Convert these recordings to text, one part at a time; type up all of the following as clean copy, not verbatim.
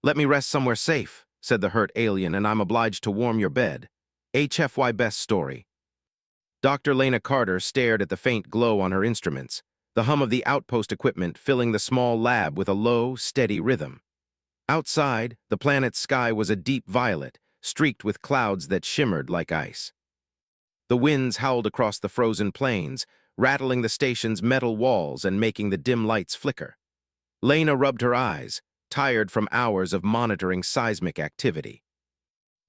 "Let me rest somewhere safe," said the hurt alien, "and I'm obliged to warm your bed." HFY Best Story. Dr. Lena Carter stared at the faint glow on her instruments, the hum of the outpost equipment filling the small lab with a low, steady rhythm. Outside, the planet's sky was a deep violet, streaked with clouds that shimmered like ice. The winds howled across the frozen plains, rattling the station's metal walls and making the dim lights flicker. Lena rubbed her eyes, tired from hours of monitoring seismic activity.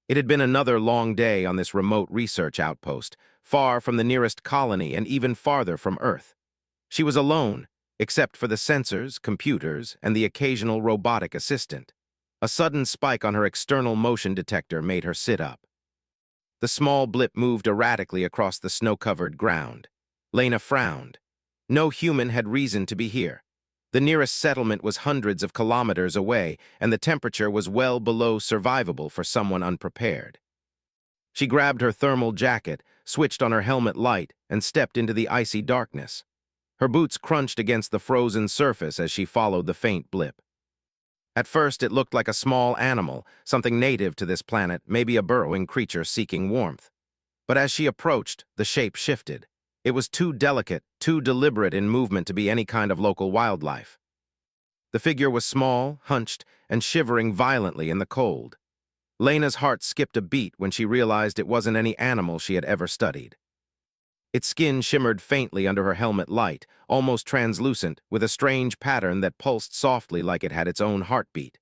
It had been another long day on this remote research outpost, far from the nearest colony and even farther from Earth. She was alone, except for the sensors, computers, and the occasional robotic assistant. A sudden spike on her external motion detector made her sit up. The small blip moved erratically across the snow-covered ground. Lena frowned. No human had reason to be here. The nearest settlement was hundreds of kilometers away, and the temperature was well below survivable for someone unprepared. She grabbed her thermal jacket, switched on her helmet light, and stepped into the icy darkness. Her boots crunched against the frozen surface as she followed the faint blip. At first, it looked like a small animal, something native to this planet, maybe a burrowing creature seeking warmth. But as she approached, the shape shifted. It was too delicate, too deliberate in movement to be any kind of local wildlife. The figure was small, hunched, and shivering violently in the cold. Lena's heart skipped a beat when she realized it wasn't any animal she had ever studied. Its skin shimmered faintly under her helmet light, almost translucent, with a strange pattern that pulsed softly like it had its own heartbeat.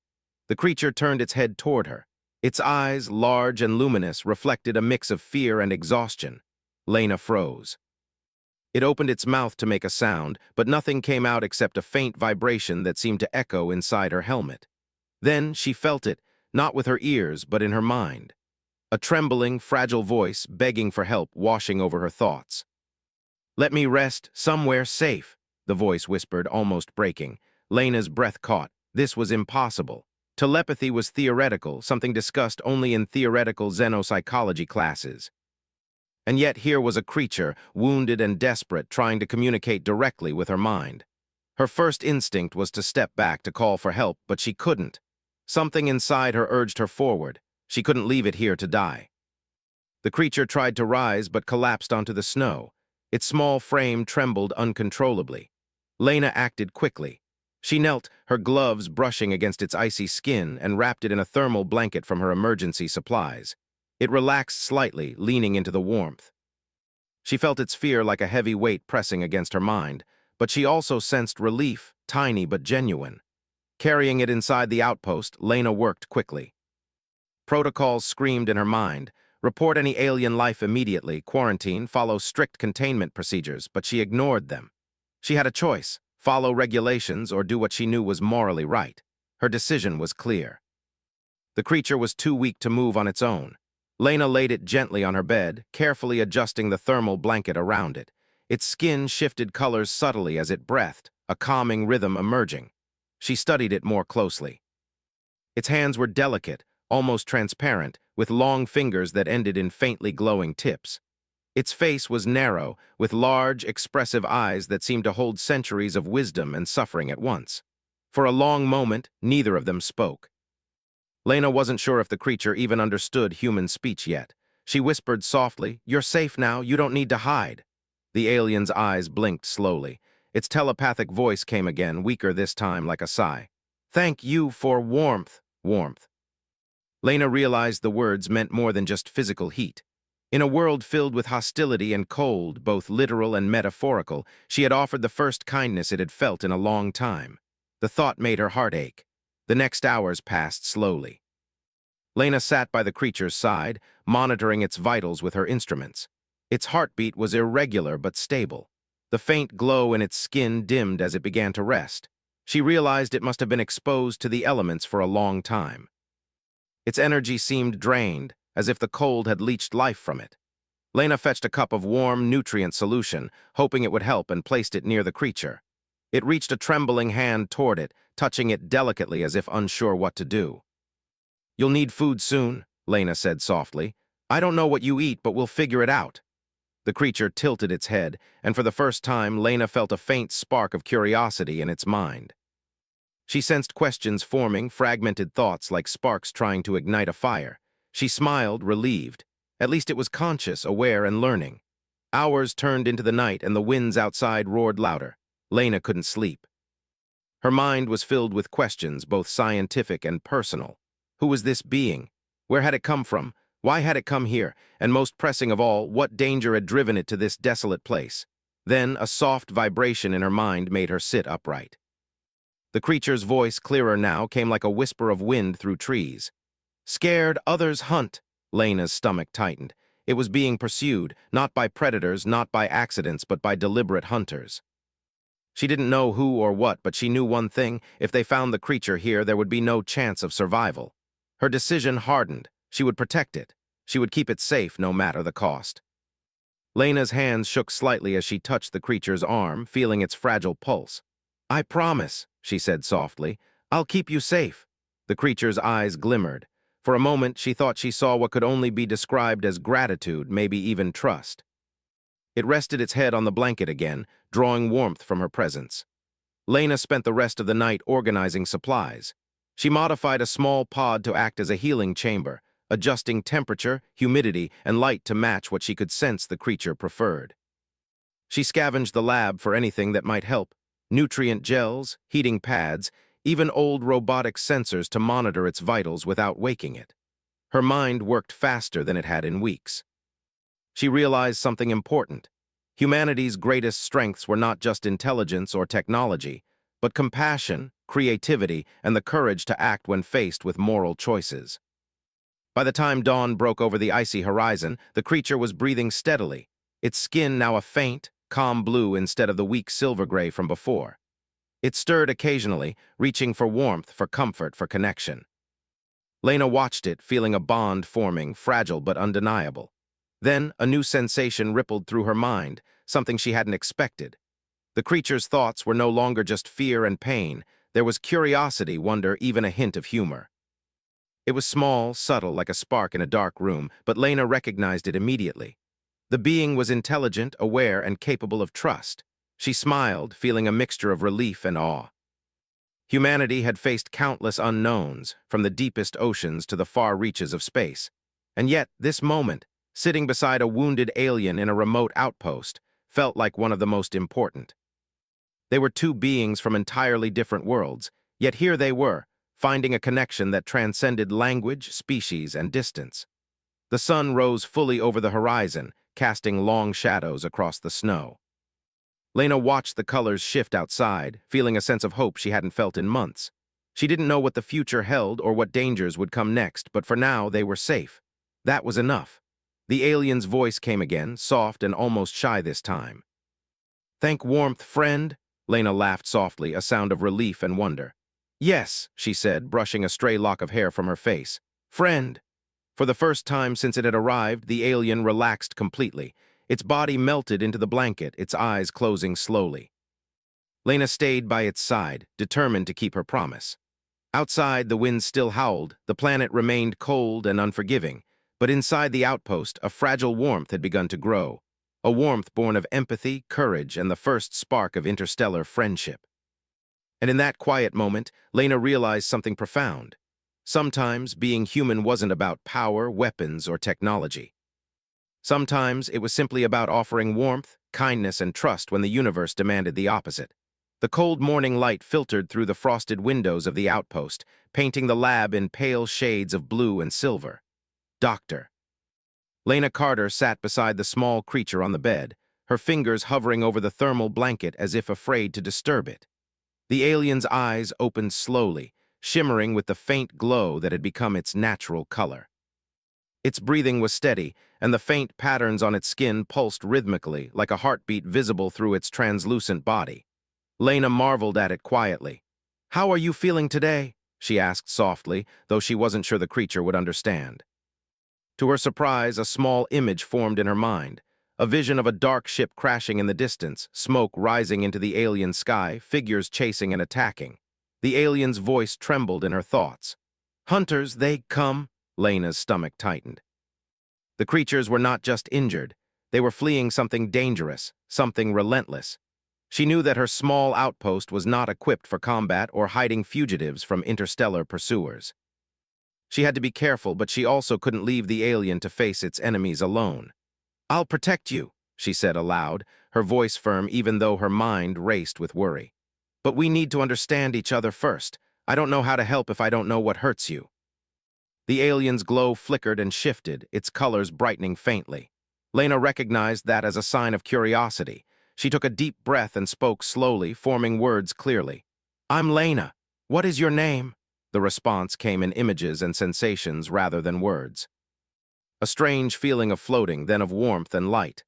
The creature turned its head toward her. Its eyes, large and luminous, reflected a mix of fear and exhaustion. Lena froze. It opened its mouth to make a sound, but nothing came out except a faint vibration that seemed to echo inside her helmet. Then she felt it, not with her ears, but in her mind. A trembling, fragile voice begging for help washing over her thoughts. "Let me rest somewhere safe," the voice whispered, almost breaking. Lena's breath caught. This was impossible. Telepathy was theoretical, something discussed only in theoretical xenopsychology classes. And yet here was a creature, wounded and desperate, trying to communicate directly with her mind. Her first instinct was to step back to call for help, but she couldn't. Something inside her urged her forward. She couldn't leave it here to die. The creature tried to rise but collapsed onto the snow. Its small frame trembled uncontrollably. Lena acted quickly. She knelt, her gloves brushing against its icy skin, and wrapped it in a thermal blanket from her emergency supplies. It relaxed slightly, leaning into the warmth. She felt its fear like a heavy weight pressing against her mind, but she also sensed relief, tiny but genuine. Carrying it inside the outpost, Lena worked quickly. Protocols screamed in her mind. Report any alien life immediately, quarantine, follow strict containment procedures, but she ignored them. She had a choice, follow regulations or do what she knew was morally right. Her decision was clear. The creature was too weak to move on its own. Lena laid it gently on her bed, carefully adjusting the thermal blanket around it. Its skin shifted colors subtly as it breathed, a calming rhythm emerging. She studied it more closely. Its hands were delicate, almost transparent, with long fingers that ended in faintly glowing tips. Its face was narrow, with large, expressive eyes that seemed to hold centuries of wisdom and suffering at once. For a long moment, neither of them spoke. Lena wasn't sure if the creature even understood human speech yet. She whispered softly, "You're safe now, you don't need to hide." The alien's eyes blinked slowly. Its telepathic voice came again, weaker this time, like a sigh. "Thank you for warmth." Warmth. Lena realized the words meant more than just physical heat. In a world filled with hostility and cold, both literal and metaphorical, she had offered the first kindness it had felt in a long time. The thought made her heart ache. The next hours passed slowly. Lena sat by the creature's side, monitoring its vitals with her instruments. Its heartbeat was irregular but stable. The faint glow in its skin dimmed as it began to rest. She realized it must have been exposed to the elements for a long time. Its energy seemed drained, as if the cold had leached life from it. Lena fetched a cup of warm, nutrient solution, hoping it would help, and placed it near the creature. It reached a trembling hand toward it, touching it delicately as if unsure what to do. "You'll need food soon," Lena said softly. "I don't know what you eat, but we'll figure it out." The creature tilted its head, and for the first time, Lena felt a faint spark of curiosity in its mind. She sensed questions forming, fragmented thoughts like sparks trying to ignite a fire. She smiled, relieved. At least it was conscious, aware, and learning. Hours turned into the night, and the winds outside roared louder. Lena couldn't sleep. Her mind was filled with questions, both scientific and personal. Who was this being? Where had it come from? Why had it come here? And most pressing of all, what danger had driven it to this desolate place? Then a soft vibration in her mind made her sit upright. The creature's voice, clearer now, came like a whisper of wind through trees. Scared, others hunt. Lena's stomach tightened. It was being pursued, not by predators, not by accidents, but by deliberate hunters. She didn't know who or what, but she knew one thing: if they found the creature here, there would be no chance of survival. Her decision hardened. She would protect it. She would keep it safe, no matter the cost. Lena's hands shook slightly as she touched the creature's arm, feeling its fragile pulse. "I promise," she said softly. "I'll keep you safe." The creature's eyes glimmered. For a moment, she thought she saw what could only be described as gratitude, maybe even trust. It rested its head on the blanket again, drawing warmth from her presence. Lena spent the rest of the night organizing supplies. She modified a small pod to act as a healing chamber, adjusting temperature, humidity, and light to match what she could sense the creature preferred. She scavenged the lab for anything that might help: nutrient gels, heating pads, even old robotic sensors to monitor its vitals without waking it. Her mind worked faster than it had in weeks. She realized something important. Humanity's greatest strengths were not just intelligence or technology, but compassion, creativity, and the courage to act when faced with moral choices. By the time dawn broke over the icy horizon, the creature was breathing steadily, its skin now a faint, calm blue instead of the weak silver gray from before. It stirred occasionally, reaching for warmth, for comfort, for connection. Lena watched it, feeling a bond forming, fragile but undeniable. Then, a new sensation rippled through her mind, something she hadn't expected. The creature's thoughts were no longer just fear and pain. There was curiosity, wonder, even a hint of humor. It was small, subtle, like a spark in a dark room, but Lena recognized it immediately. The being was intelligent, aware, and capable of trust. She smiled, feeling a mixture of relief and awe. Humanity had faced countless unknowns, from the deepest oceans to the far reaches of space. And yet, this moment, sitting beside a wounded alien in a remote outpost, felt like one of the most important. They were two beings from entirely different worlds, yet here they were, finding a connection that transcended language, species, and distance. The sun rose fully over the horizon, casting long shadows across the snow. Lena watched the colors shift outside, feeling a sense of hope she hadn't felt in months. She didn't know what the future held or what dangers would come next, but for now they were safe. That was enough. The alien's voice came again, soft and almost shy this time. "Thank warmth, friend?" Lena laughed softly, a sound of relief and wonder. "Yes," she said, brushing a stray lock of hair from her face. "Friend." For the first time since it had arrived, the alien relaxed completely. Its body melted into the blanket, its eyes closing slowly. Lena stayed by its side, determined to keep her promise. Outside, the wind still howled, the planet remained cold and unforgiving, but inside the outpost, a fragile warmth had begun to grow, a warmth born of empathy, courage, and the first spark of interstellar friendship. And in that quiet moment, Lena realized something profound. Sometimes being human wasn't about power, weapons, or technology. Sometimes it was simply about offering warmth, kindness, and trust when the universe demanded the opposite. The cold morning light filtered through the frosted windows of the outpost, painting the lab in pale shades of blue and silver. "Doctor." Lena Carter sat beside the small creature on the bed, her fingers hovering over the thermal blanket as if afraid to disturb it. The alien's eyes opened slowly, shimmering with the faint glow that had become its natural color. Its breathing was steady, and the faint patterns on its skin pulsed rhythmically, like a heartbeat visible through its translucent body. Lena marveled at it quietly. "How are you feeling today?" she asked softly, though she wasn't sure the creature would understand. To her surprise, a small image formed in her mind, a vision of a dark ship crashing in the distance, smoke rising into the alien sky, figures chasing and attacking. The alien's voice trembled in her thoughts. "Hunters, they come." Lena's stomach tightened. The creatures were not just injured. They were fleeing something dangerous, something relentless. She knew that her small outpost was not equipped for combat or hiding fugitives from interstellar pursuers. She had to be careful, but she also couldn't leave the alien to face its enemies alone. "I'll protect you," she said aloud, her voice firm even though her mind raced with worry. "But we need to understand each other first. I don't know how to help if I don't know what hurts you." The alien's glow flickered and shifted, its colors brightening faintly. Lena recognized that as a sign of curiosity. She took a deep breath and spoke slowly, forming words clearly. "I'm Lena. What is your name?" The response came in images and sensations rather than words. A strange feeling of floating, then of warmth and light.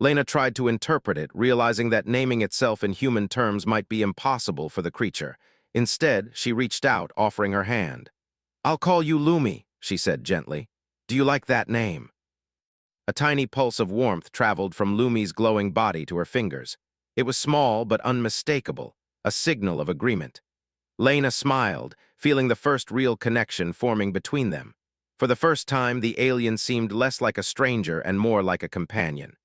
Lena tried to interpret it, realizing that naming itself in human terms might be impossible for the creature. Instead, she reached out, offering her hand. "I'll call you Lumi," she said gently. "Do you like that name?" A tiny pulse of warmth traveled from Lumi's glowing body to her fingers. It was small but unmistakable, a signal of agreement. Lena smiled, feeling the first real connection forming between them. For the first time, the alien seemed less like a stranger and more like a companion.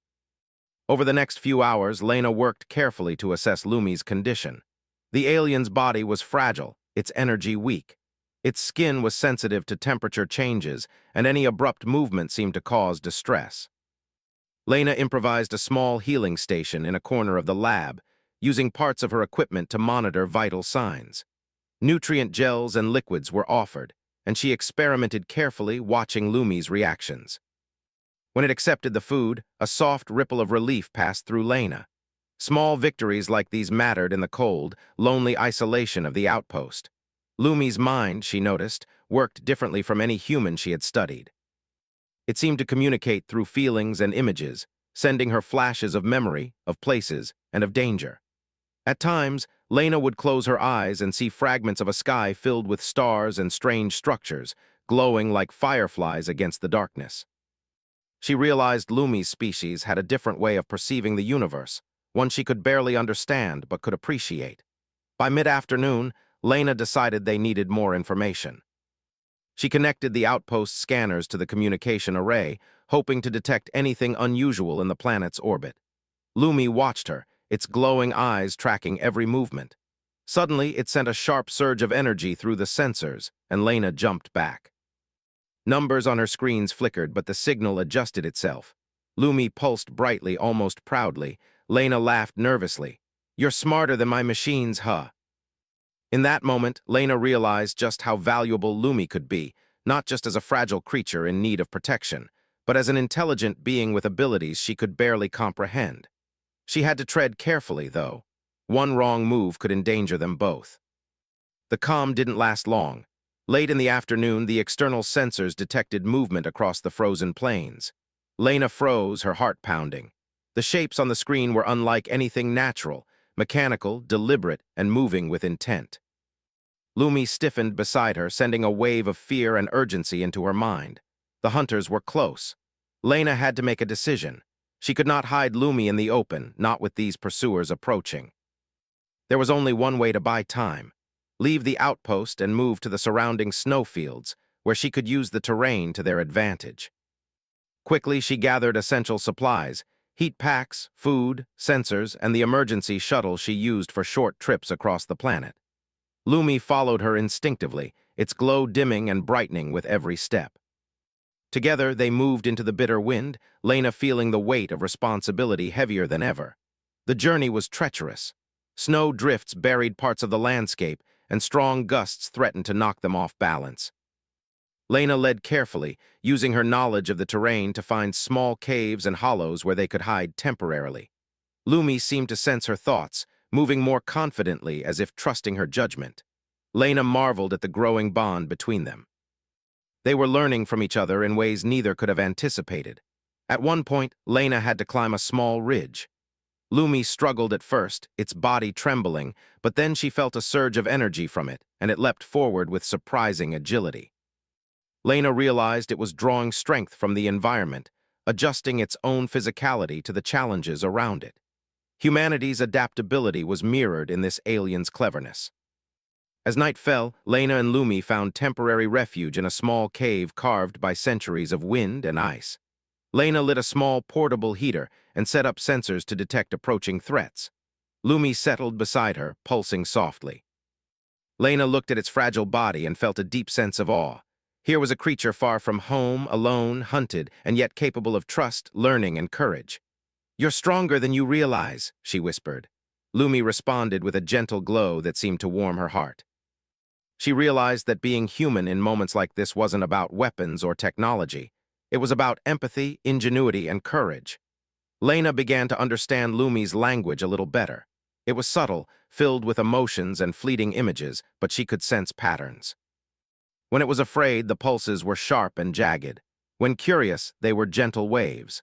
Over the next few hours, Lena worked carefully to assess Lumi's condition. The alien's body was fragile, its energy weak. Its skin was sensitive to temperature changes, and any abrupt movement seemed to cause distress. Lena improvised a small healing station in a corner of the lab, using parts of her equipment to monitor vital signs. Nutrient gels and liquids were offered, and she experimented carefully, watching Lumi's reactions. When it accepted the food, a soft ripple of relief passed through Lena. Small victories like these mattered in the cold, lonely isolation of the outpost. Lumi's mind, she noticed, worked differently from any human she had studied. It seemed to communicate through feelings and images, sending her flashes of memory, of places, and of danger. At times, Lena would close her eyes and see fragments of a sky filled with stars and strange structures, glowing like fireflies against the darkness. She realized Lumi's species had a different way of perceiving the universe, one she could barely understand but could appreciate. By mid-afternoon, Lena decided they needed more information. She connected the outpost scanners to the communication array, hoping to detect anything unusual in the planet's orbit. Lumi watched her, its glowing eyes tracking every movement. Suddenly, it sent a sharp surge of energy through the sensors, and Lena jumped back. Numbers on her screens flickered, but the signal adjusted itself. Lumi pulsed brightly, almost proudly. Lena laughed nervously. "You're smarter than my machines, huh?" In that moment, Lena realized just how valuable Lumi could be, not just as a fragile creature in need of protection, but as an intelligent being with abilities she could barely comprehend. She had to tread carefully, though. One wrong move could endanger them both. The calm didn't last long. Late in the afternoon, the external sensors detected movement across the frozen plains. Lena froze, her heart pounding. The shapes on the screen were unlike anything natural, mechanical, deliberate, and moving with intent. Lumi stiffened beside her, sending a wave of fear and urgency into her mind. The hunters were close. Lena had to make a decision. She could not hide Lumi in the open, not with these pursuers approaching. There was only one way to buy time. Leave the outpost and move to the surrounding snowfields, where she could use the terrain to their advantage. Quickly, she gathered essential supplies, heat packs, food, sensors, and the emergency shuttle she used for short trips across the planet. Lumi followed her instinctively, its glow dimming and brightening with every step. Together, they moved into the bitter wind, Lena feeling the weight of responsibility heavier than ever. The journey was treacherous. Snow drifts buried parts of the landscape, and strong gusts threatened to knock them off balance. Lena led carefully, using her knowledge of the terrain to find small caves and hollows where they could hide temporarily. Lumi seemed to sense her thoughts, moving more confidently as if trusting her judgment. Lena marveled at the growing bond between them. They were learning from each other in ways neither could have anticipated. At one point, Lena had to climb a small ridge. Lumi struggled at first, its body trembling, but then she felt a surge of energy from it, and it leapt forward with surprising agility. Lena realized it was drawing strength from the environment, adjusting its own physicality to the challenges around it. Humanity's adaptability was mirrored in this alien's cleverness. As night fell, Lena and Lumi found temporary refuge in a small cave carved by centuries of wind and ice. Lena lit a small portable heater and set up sensors to detect approaching threats. Lumi settled beside her, pulsing softly. Lena looked at its fragile body and felt a deep sense of awe. Here was a creature far from home, alone, hunted, and yet capable of trust, learning, and courage. "You're stronger than you realize," she whispered. Lumi responded with a gentle glow that seemed to warm her heart. She realized that being human in moments like this wasn't about weapons or technology. It was about empathy, ingenuity, and courage. Lena began to understand Lumi's language a little better. It was subtle, filled with emotions and fleeting images, but she could sense patterns. When it was afraid, the pulses were sharp and jagged. When curious, they were gentle waves.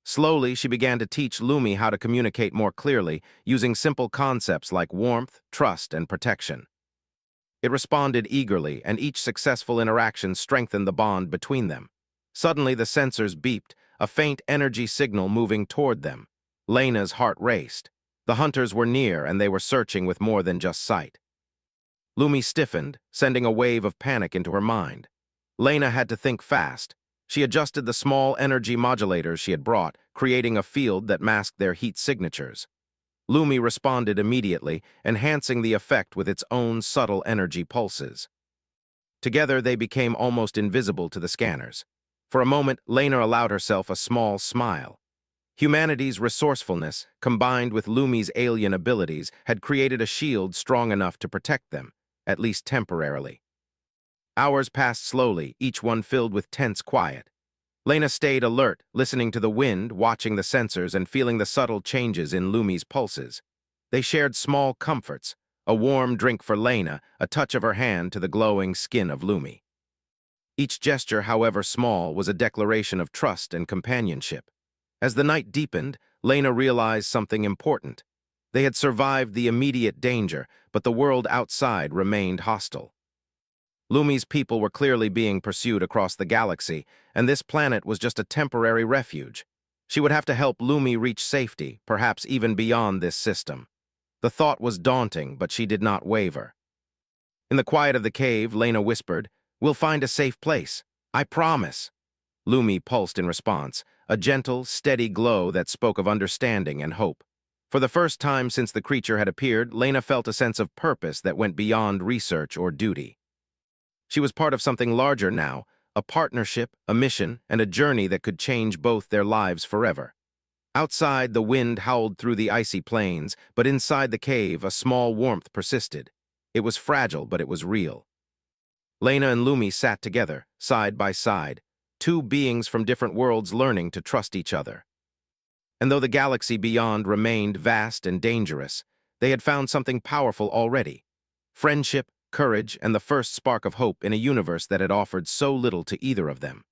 Slowly, she began to teach Lumi how to communicate more clearly, using simple concepts like warmth, trust, and protection. It responded eagerly, and each successful interaction strengthened the bond between them. Suddenly, the sensors beeped, a faint energy signal moving toward them. Lena's heart raced. The hunters were near, and they were searching with more than just sight. Lumi stiffened, sending a wave of panic into her mind. Lena had to think fast. She adjusted the small energy modulators she had brought, creating a field that masked their heat signatures. Lumi responded immediately, enhancing the effect with its own subtle energy pulses. Together, they became almost invisible to the scanners. For a moment, Lena allowed herself a small smile. Humanity's resourcefulness, combined with Lumi's alien abilities, had created a shield strong enough to protect them, at least temporarily. Hours passed slowly, each one filled with tense quiet. Lena stayed alert, listening to the wind, watching the sensors, and feeling the subtle changes in Lumi's pulses. They shared small comforts, a warm drink for Lena, a touch of her hand to the glowing skin of Lumi. Each gesture, however small, was a declaration of trust and companionship. As the night deepened, Lena realized something important. They had survived the immediate danger, but the world outside remained hostile. Lumi's people were clearly being pursued across the galaxy, and this planet was just a temporary refuge. She would have to help Lumi reach safety, perhaps even beyond this system. The thought was daunting, but she did not waver. In the quiet of the cave, Lena whispered, "We'll find a safe place. I promise." Lumi pulsed in response, a gentle, steady glow that spoke of understanding and hope. For the first time since the creature had appeared, Lena felt a sense of purpose that went beyond research or duty. She was part of something larger now, a partnership, a mission, and a journey that could change both their lives forever. Outside, the wind howled through the icy plains, but inside the cave, a small warmth persisted. It was fragile, but it was real. Lena and Lumi sat together, side by side, two beings from different worlds learning to trust each other. And though the galaxy beyond remained vast and dangerous, they had found something powerful already: friendship, courage, and the first spark of hope in a universe that had offered so little to either of them.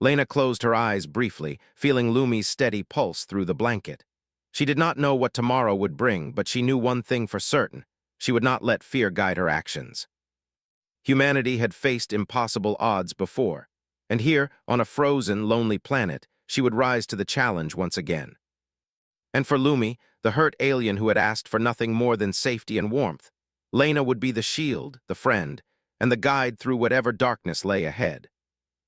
Lena closed her eyes briefly, feeling Lumi's steady pulse through the blanket. She did not know what tomorrow would bring, but she knew one thing for certain: she would not let fear guide her actions. Humanity had faced impossible odds before, and here, on a frozen, lonely planet, she would rise to the challenge once again. And for Lumi, the hurt alien who had asked for nothing more than safety and warmth, Lena would be the shield, the friend, and the guide through whatever darkness lay ahead.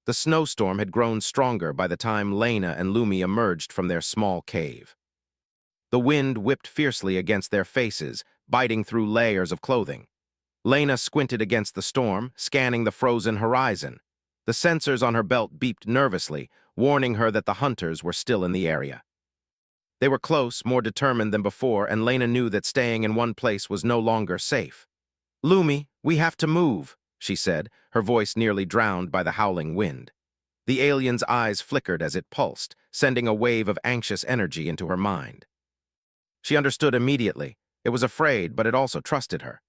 The snowstorm had grown stronger by the time Lena and Lumi emerged from their small cave. The wind whipped fiercely against their faces, biting through layers of clothing. Lena squinted against the storm, scanning the frozen horizon. The sensors on her belt beeped nervously, warning her that the hunters were still in the area. They were close, more determined than before, and Lena knew that staying in one place was no longer safe. "Lumi, we have to move," she said, her voice nearly drowned by the howling wind. The alien's eyes flickered as it pulsed, sending a wave of anxious energy into her mind. She understood immediately. It was afraid, but it also trusted her.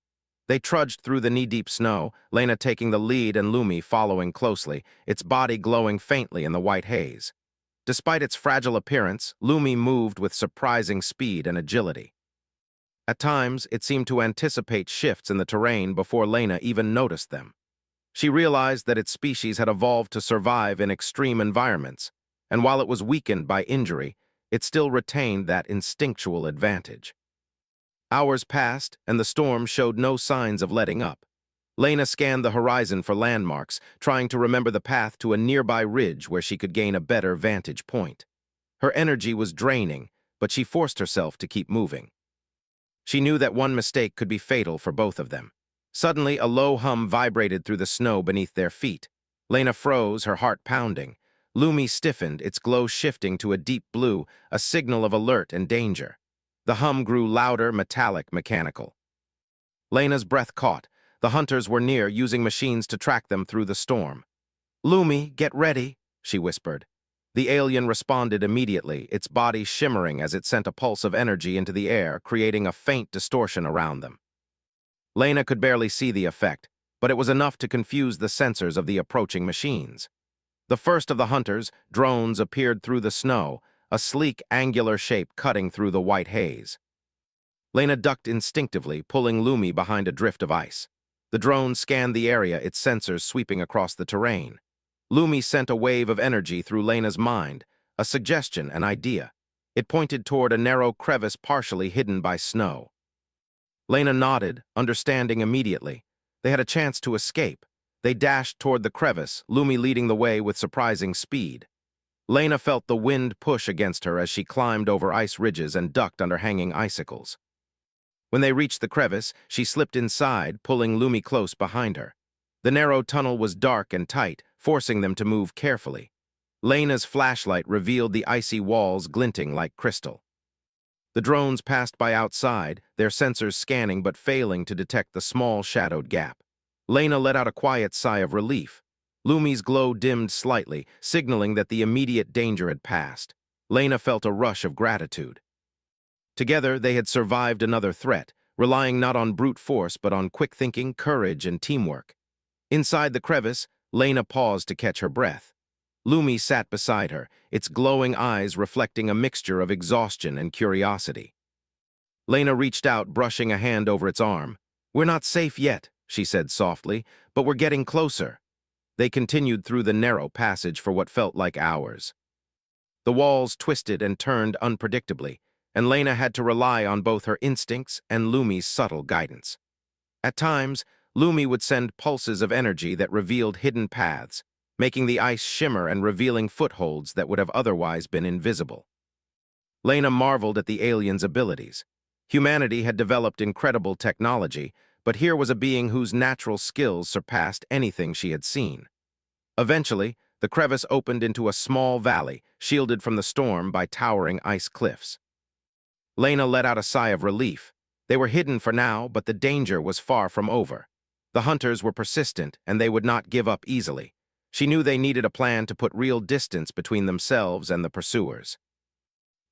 They trudged through the knee-deep snow, Lena taking the lead and Lumi following closely, its body glowing faintly in the white haze. Despite its fragile appearance, Lumi moved with surprising speed and agility. At times, it seemed to anticipate shifts in the terrain before Lena even noticed them. She realized that its species had evolved to survive in extreme environments, and while it was weakened by injury, it still retained that instinctual advantage. Hours passed, and the storm showed no signs of letting up. Lena scanned the horizon for landmarks, trying to remember the path to a nearby ridge where she could gain a better vantage point. Her energy was draining, but she forced herself to keep moving. She knew that one mistake could be fatal for both of them. Suddenly, a low hum vibrated through the snow beneath their feet. Lena froze, her heart pounding. Lumi stiffened, its glow shifting to a deep blue, a signal of alert and danger. The hum grew louder, metallic, mechanical. Lena's breath caught. The hunters were near, using machines to track them through the storm. "Lumi, get ready," she whispered. The alien responded immediately, its body shimmering as it sent a pulse of energy into the air, creating a faint distortion around them. Lena could barely see the effect, but it was enough to confuse the sensors of the approaching machines. The first of the hunters, drones, appeared through the snow, a sleek, angular shape cutting through the white haze. Lena ducked instinctively, pulling Lumi behind a drift of ice. The drone scanned the area, its sensors sweeping across the terrain. Lumi sent a wave of energy through Lena's mind, a suggestion, an idea. It pointed toward a narrow crevice partially hidden by snow. Lena nodded, understanding immediately. They had a chance to escape. They dashed toward the crevice, Lumi leading the way with surprising speed. Lena felt the wind push against her as she climbed over ice ridges and ducked under hanging icicles. When they reached the crevice, she slipped inside, pulling Lumi close behind her. The narrow tunnel was dark and tight, forcing them to move carefully. Lena's flashlight revealed the icy walls glinting like crystal. The drones passed by outside, their sensors scanning but failing to detect the small shadowed gap. Lena let out a quiet sigh of relief. Lumi's glow dimmed slightly, signaling that the immediate danger had passed. Lena felt a rush of gratitude. Together, they had survived another threat, relying not on brute force but on quick thinking, courage, and teamwork. Inside the crevice, Lena paused to catch her breath. Lumi sat beside her, its glowing eyes reflecting a mixture of exhaustion and curiosity. Lena reached out, brushing a hand over its arm. "We're not safe yet," she said softly, "but we're getting closer." They continued through the narrow passage for what felt like hours. The walls twisted and turned unpredictably, and Lena had to rely on both her instincts and Lumi's subtle guidance. At times, Lumi would send pulses of energy that revealed hidden paths, making the ice shimmer and revealing footholds that would have otherwise been invisible. Lena marveled at the alien's abilities. Humanity had developed incredible technology, but here was a being whose natural skills surpassed anything she had seen. Eventually, the crevice opened into a small valley, shielded from the storm by towering ice cliffs. Lena let out a sigh of relief. They were hidden for now, but the danger was far from over. The hunters were persistent, and they would not give up easily. She knew they needed a plan to put real distance between themselves and the pursuers.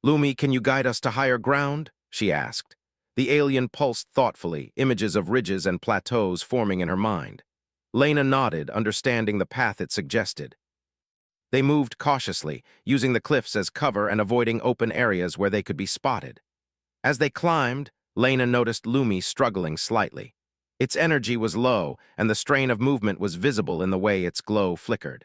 "Lumi, can you guide us to higher ground?" she asked. The alien pulsed thoughtfully, images of ridges and plateaus forming in her mind. Lena nodded, understanding the path it suggested. They moved cautiously, using the cliffs as cover and avoiding open areas where they could be spotted. As they climbed, Lena noticed Lumi struggling slightly. Its energy was low, and the strain of movement was visible in the way its glow flickered.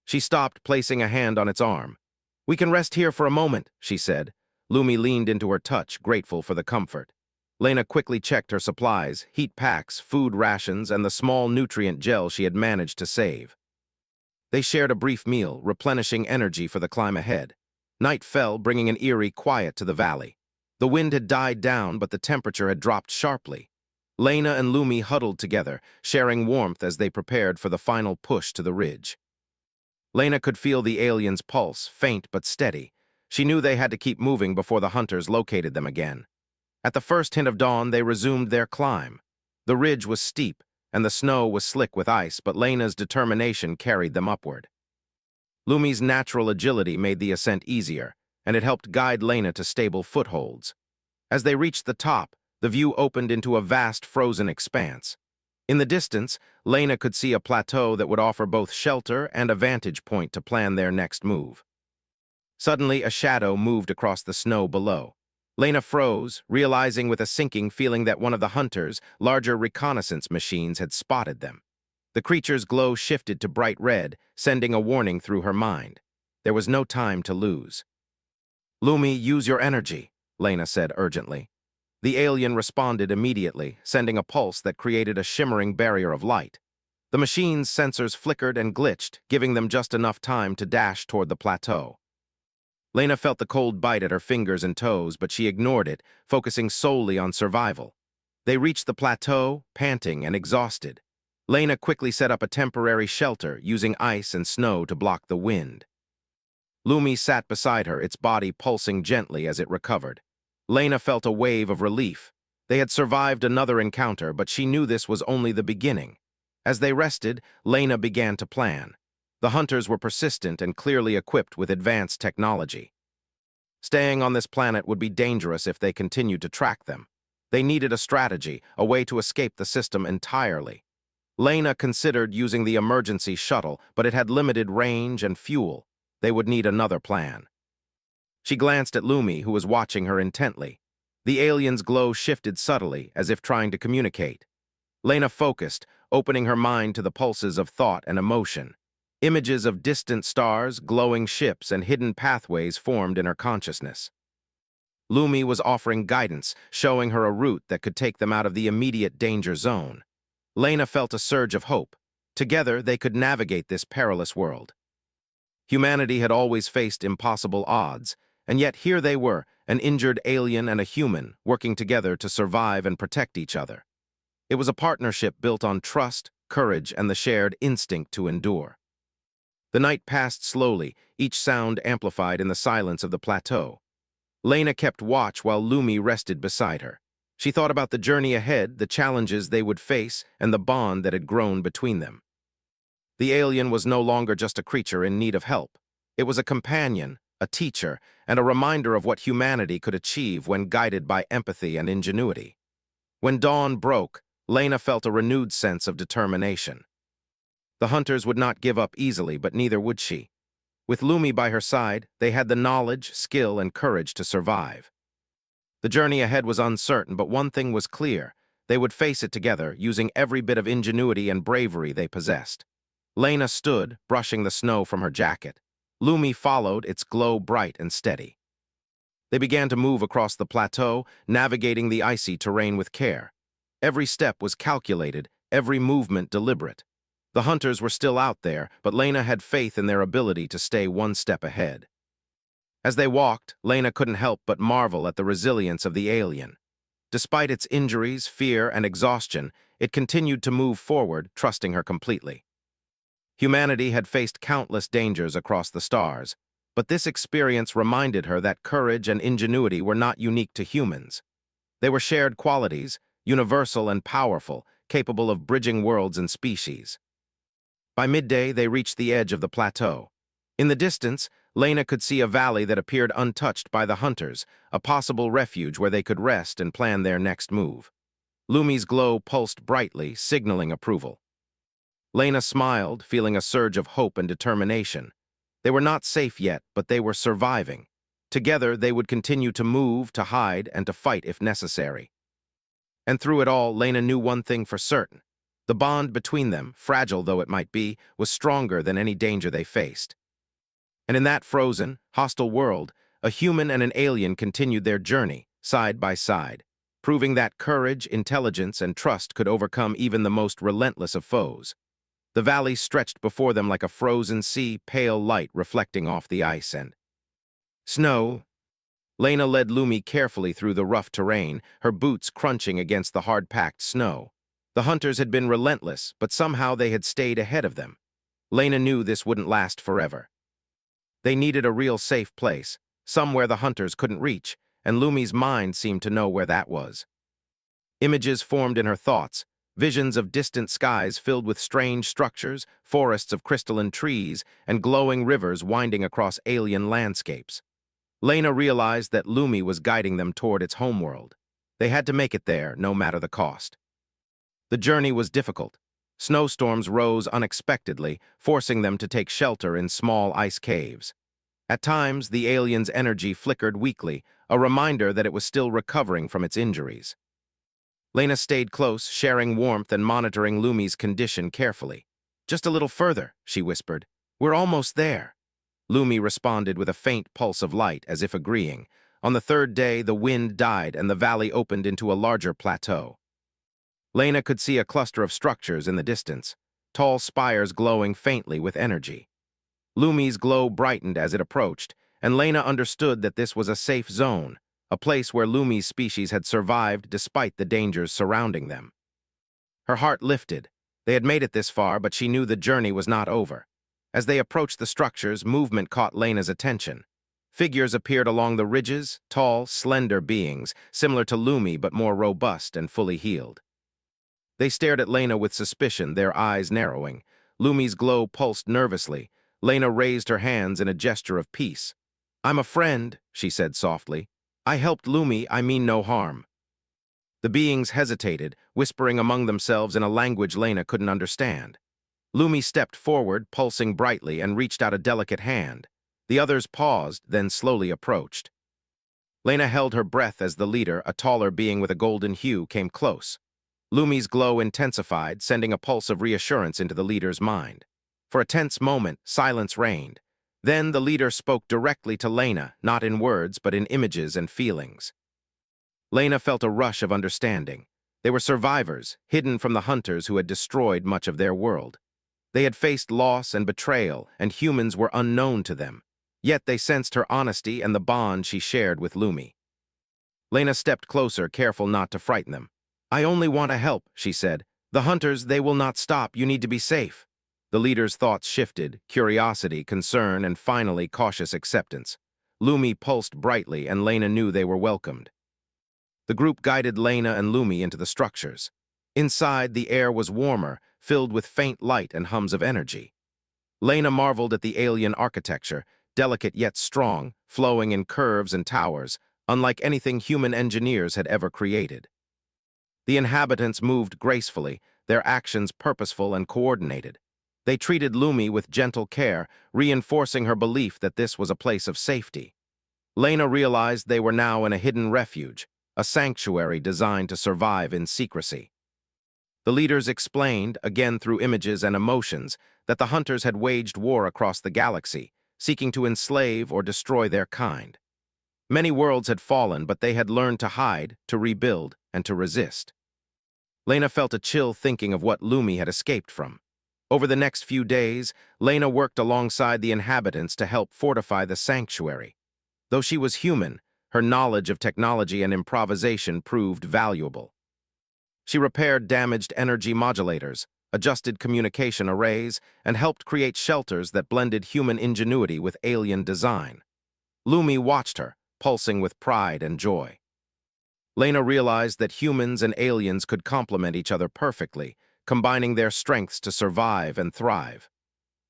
She stopped, placing a hand on its arm. "We can rest here for a moment," she said. Lumi leaned into her touch, grateful for the comfort. Lena quickly checked her supplies, heat packs, food rations, and the small nutrient gel she had managed to save. They shared a brief meal, replenishing energy for the climb ahead. Night fell, bringing an eerie quiet to the valley. The wind had died down, but the temperature had dropped sharply. Lena and Lumi huddled together, sharing warmth as they prepared for the final push to the ridge. Lena could feel the alien's pulse, faint but steady. She knew they had to keep moving before the hunters located them again. At the first hint of dawn, they resumed their climb. The ridge was steep, and the snow was slick with ice, but Lena's determination carried them upward. Lumi's natural agility made the ascent easier, and it helped guide Lena to stable footholds. As they reached the top, the view opened into a vast frozen expanse. In the distance, Lena could see a plateau that would offer both shelter and a vantage point to plan their next move. Suddenly, a shadow moved across the snow below. Lena froze, realizing with a sinking feeling that one of the hunters' larger reconnaissance machines had spotted them. The creature's glow shifted to bright red, sending a warning through her mind. There was no time to lose. "Lumi, use your energy," Lena said urgently. The alien responded immediately, sending a pulse that created a shimmering barrier of light. The machine's sensors flickered and glitched, giving them just enough time to dash toward the plateau. Lena felt the cold bite at her fingers and toes, but she ignored it, focusing solely on survival. They reached the plateau, panting and exhausted. Lena quickly set up a temporary shelter, using ice and snow to block the wind. Lumi sat beside her, its body pulsing gently as it recovered. Lena felt a wave of relief. They had survived another encounter, but she knew this was only the beginning. As they rested, Lena began to plan. The hunters were persistent and clearly equipped with advanced technology. Staying on this planet would be dangerous if they continued to track them. They needed a strategy, a way to escape the system entirely. Lena considered using the emergency shuttle, but it had limited range and fuel. They would need another plan. She glanced at Lumi, who was watching her intently. The alien's glow shifted subtly, as if trying to communicate. Lena focused, opening her mind to the pulses of thought and emotion. Images of distant stars, glowing ships, and hidden pathways formed in her consciousness. Lumi was offering guidance, showing her a route that could take them out of the immediate danger zone. Lena felt a surge of hope. Together, they could navigate this perilous world. Humanity had always faced impossible odds, and yet here they were, an injured alien and a human, working together to survive and protect each other. It was a partnership built on trust, courage, and the shared instinct to endure. The night passed slowly, each sound amplified in the silence of the plateau. Lena kept watch while Lumi rested beside her. She thought about the journey ahead, the challenges they would face, and the bond that had grown between them. The alien was no longer just a creature in need of help. It was a companion, a teacher, and a reminder of what humanity could achieve when guided by empathy and ingenuity. When dawn broke, Lena felt a renewed sense of determination. The hunters would not give up easily, but neither would she. With Lumi by her side, they had the knowledge, skill, and courage to survive. The journey ahead was uncertain, but one thing was clear. They would face it together, using every bit of ingenuity and bravery they possessed. Lena stood, brushing the snow from her jacket. Lumi followed, its glow bright and steady. They began to move across the plateau, navigating the icy terrain with care. Every step was calculated, every movement deliberate. The hunters were still out there, but Lena had faith in their ability to stay one step ahead. As they walked, Lena couldn't help but marvel at the resilience of the alien. Despite its injuries, fear, and exhaustion, it continued to move forward, trusting her completely. Humanity had faced countless dangers across the stars, but this experience reminded her that courage and ingenuity were not unique to humans. They were shared qualities, universal and powerful, capable of bridging worlds and species. By midday, they reached the edge of the plateau. In the distance, Lena could see a valley that appeared untouched by the hunters, a possible refuge where they could rest and plan their next move. Lumi's glow pulsed brightly, signaling approval. Lena smiled, feeling a surge of hope and determination. They were not safe yet, but they were surviving. Together, they would continue to move, to hide, and to fight if necessary. And through it all, Lena knew one thing for certain. The bond between them, fragile though it might be, was stronger than any danger they faced. And in that frozen, hostile world, a human and an alien continued their journey, side by side, proving that courage, intelligence, and trust could overcome even the most relentless of foes. The valley stretched before them like a frozen sea, pale light reflecting off the ice and snow. Lena led Lumi carefully through the rough terrain, her boots crunching against the hard-packed snow. The hunters had been relentless, but somehow they had stayed ahead of them. Lena knew this wouldn't last forever. They needed a real safe place, somewhere the hunters couldn't reach, and Lumi's mind seemed to know where that was. Images formed in her thoughts, visions of distant skies filled with strange structures, forests of crystalline trees, and glowing rivers winding across alien landscapes. Lena realized that Lumi was guiding them toward its homeworld. They had to make it there, no matter the cost. The journey was difficult. Snowstorms rose unexpectedly, forcing them to take shelter in small ice caves. At times, the alien's energy flickered weakly, a reminder that it was still recovering from its injuries. Lena stayed close, sharing warmth and monitoring Lumi's condition carefully. "Just a little further," she whispered. "We're almost there." Lumi responded with a faint pulse of light, as if agreeing. On the third day, the wind died and the valley opened into a larger plateau. Lena could see a cluster of structures in the distance, tall spires glowing faintly with energy. Lumi's glow brightened as it approached, and Lena understood that this was a safe zone, a place where Lumi's species had survived despite the dangers surrounding them. Her heart lifted. They had made it this far, but she knew the journey was not over. As they approached the structures, movement caught Lena's attention. Figures appeared along the ridges, tall, slender beings, similar to Lumi but more robust and fully healed. They stared at Lena with suspicion, their eyes narrowing. Lumi's glow pulsed nervously. Lena raised her hands in a gesture of peace. "I'm a friend," she said softly. "I helped Lumi, I mean no harm." The beings hesitated, whispering among themselves in a language Lena couldn't understand. Lumi stepped forward, pulsing brightly, and reached out a delicate hand. The others paused, then slowly approached. Lena held her breath as the leader, a taller being with a golden hue, came close. Lumi's glow intensified, sending a pulse of reassurance into the leader's mind. For a tense moment, silence reigned. Then the leader spoke directly to Lena, not in words, but in images and feelings. Lena felt a rush of understanding. They were survivors, hidden from the hunters who had destroyed much of their world. They had faced loss and betrayal, and humans were unknown to them. Yet they sensed her honesty and the bond she shared with Lumi. Lena stepped closer, careful not to frighten them. "I only want to help," she said. "The hunters, they will not stop. You need to be safe." The leader's thoughts shifted, curiosity, concern, and finally cautious acceptance. Lumi pulsed brightly, and Lena knew they were welcomed. The group guided Lena and Lumi into the structures. Inside, the air was warmer, filled with faint light and hums of energy. Lena marveled at the alien architecture, delicate yet strong, flowing in curves and towers, unlike anything human engineers had ever created. The inhabitants moved gracefully, their actions purposeful and coordinated. They treated Lumi with gentle care, reinforcing her belief that this was a place of safety. Lena realized they were now in a hidden refuge, a sanctuary designed to survive in secrecy. The leaders explained, again through images and emotions, that the hunters had waged war across the galaxy, seeking to enslave or destroy their kind. Many worlds had fallen, but they had learned to hide, to rebuild, and to resist. Lena felt a chill thinking of what Lumi had escaped from. Over the next few days, Lena worked alongside the inhabitants to help fortify the sanctuary. Though she was human, her knowledge of technology and improvisation proved valuable. She repaired damaged energy modulators, adjusted communication arrays, and helped create shelters that blended human ingenuity with alien design. Lumi watched her, pulsing with pride and joy. Lena realized that humans and aliens could complement each other perfectly, combining their strengths to survive and thrive.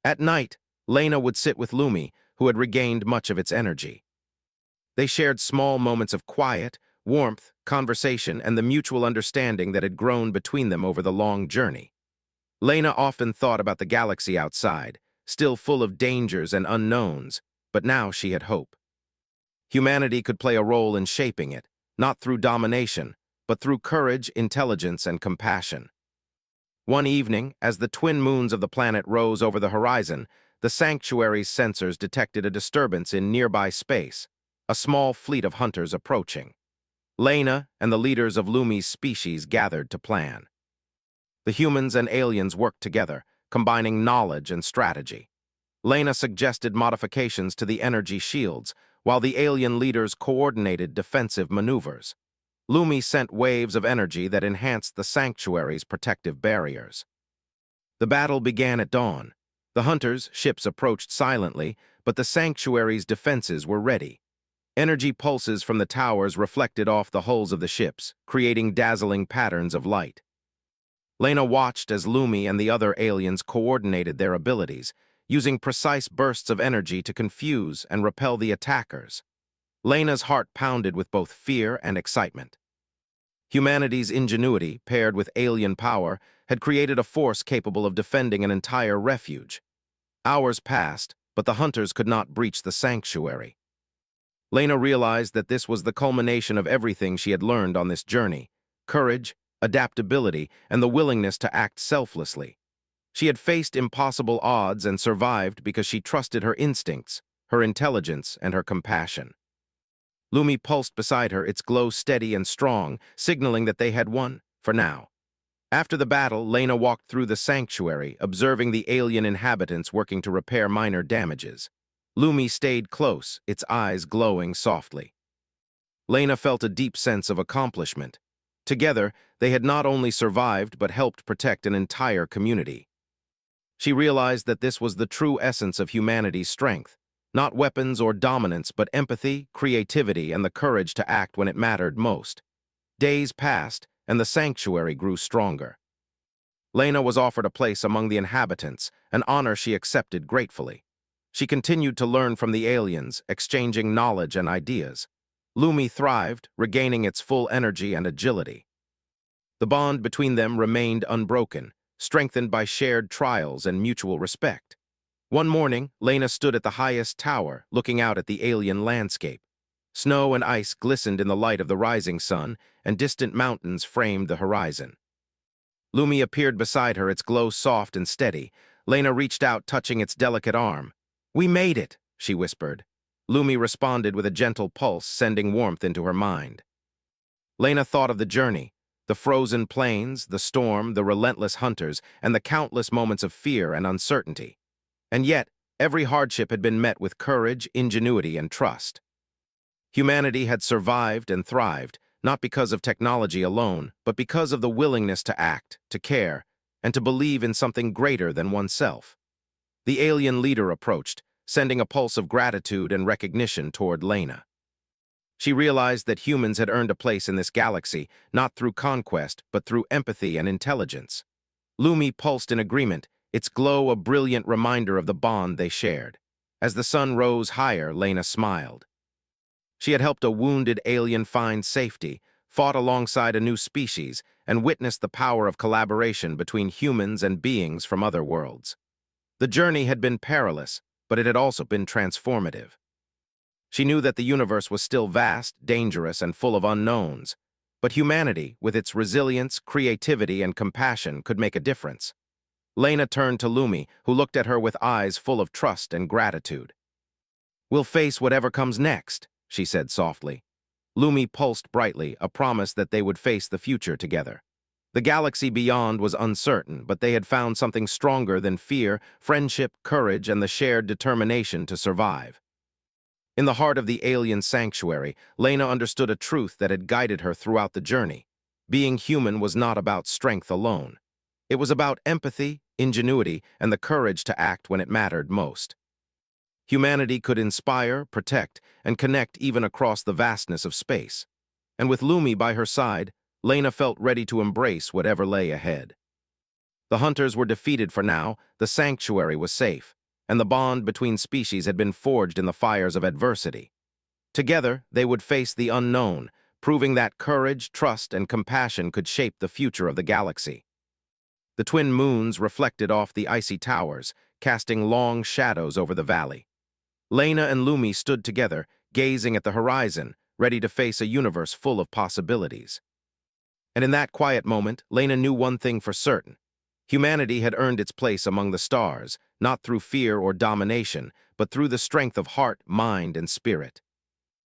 At night, Lena would sit with Lumi, who had regained much of its energy. They shared small moments of quiet, warmth, conversation, and the mutual understanding that had grown between them over the long journey. Lena often thought about the galaxy outside, still full of dangers and unknowns, but now she had hope. Humanity could play a role in shaping it, not through domination, but through courage, intelligence, and compassion. One evening, as the twin moons of the planet rose over the horizon, the sanctuary's sensors detected a disturbance in nearby space, a small fleet of hunters approaching. Lena and the leaders of Lumi's species gathered to plan. The humans and aliens worked together, combining knowledge and strategy. Lena suggested modifications to the energy shields, while the alien leaders coordinated defensive maneuvers. Lumi sent waves of energy that enhanced the sanctuary's protective barriers. The battle began at dawn. The hunters' ships approached silently, but the sanctuary's defenses were ready. Energy pulses from the towers reflected off the hulls of the ships, creating dazzling patterns of light. Lena watched as Lumi and the other aliens coordinated their abilities, using precise bursts of energy to confuse and repel the attackers. Lena's heart pounded with both fear and excitement. Humanity's ingenuity, paired with alien power, had created a force capable of defending an entire refuge. Hours passed, but the hunters could not breach the sanctuary. Lena realized that this was the culmination of everything she had learned on this journey: courage, adaptability, and the willingness to act selflessly. She had faced impossible odds and survived because she trusted her instincts, her intelligence, and her compassion. Lumi pulsed beside her, its glow steady and strong, signaling that they had won, for now. After the battle, Lena walked through the sanctuary, observing the alien inhabitants working to repair minor damages. Lumi stayed close, its eyes glowing softly. Lena felt a deep sense of accomplishment. Together, they had not only survived but helped protect an entire community. She realized that this was the true essence of humanity's strength, not weapons or dominance, but empathy, creativity, and the courage to act when it mattered most. Days passed, and the sanctuary grew stronger. Lena was offered a place among the inhabitants, an honor she accepted gratefully. She continued to learn from the aliens, exchanging knowledge and ideas. Lumi thrived, regaining its full energy and agility. The bond between them remained unbroken, strengthened by shared trials and mutual respect. One morning, Lena stood at the highest tower, looking out at the alien landscape. Snow and ice glistened in the light of the rising sun, and distant mountains framed the horizon. Lumi appeared beside her, its glow soft and steady. Lena reached out, touching its delicate arm. "We made it," she whispered. Lumi responded with a gentle pulse, sending warmth into her mind. Lena thought of the journey, the frozen plains, the storm, the relentless hunters, and the countless moments of fear and uncertainty. And yet, every hardship had been met with courage, ingenuity, and trust. Humanity had survived and thrived, not because of technology alone, but because of the willingness to act, to care, and to believe in something greater than oneself. The alien leader approached, sending a pulse of gratitude and recognition toward Lena. She realized that humans had earned a place in this galaxy, not through conquest, but through empathy and intelligence. Lumi pulsed in agreement, its glow a brilliant reminder of the bond they shared. As the sun rose higher, Lena smiled. She had helped a wounded alien find safety, fought alongside a new species, and witnessed the power of collaboration between humans and beings from other worlds. The journey had been perilous, but it had also been transformative. She knew that the universe was still vast, dangerous, and full of unknowns, but humanity, with its resilience, creativity, and compassion, could make a difference. Lena turned to Lumi, who looked at her with eyes full of trust and gratitude. "We'll face whatever comes next," she said softly. Lumi pulsed brightly, a promise that they would face the future together. The galaxy beyond was uncertain, but they had found something stronger than fear, friendship, courage, and the shared determination to survive. In the heart of the alien sanctuary, Lena understood a truth that had guided her throughout the journey. Being human was not about strength alone. It was about empathy, ingenuity, and the courage to act when it mattered most. Humanity could inspire, protect, and connect even across the vastness of space. And with Lumi by her side, Lena felt ready to embrace whatever lay ahead. The hunters were defeated for now, the sanctuary was safe, and the bond between species had been forged in the fires of adversity. Together, they would face the unknown, proving that courage, trust, and compassion could shape the future of the galaxy. The twin moons reflected off the icy towers, casting long shadows over the valley. Lena and Lumi stood together, gazing at the horizon, ready to face a universe full of possibilities. And in that quiet moment, Lena knew one thing for certain. Humanity had earned its place among the stars, not through fear or domination, but through the strength of heart, mind, and spirit.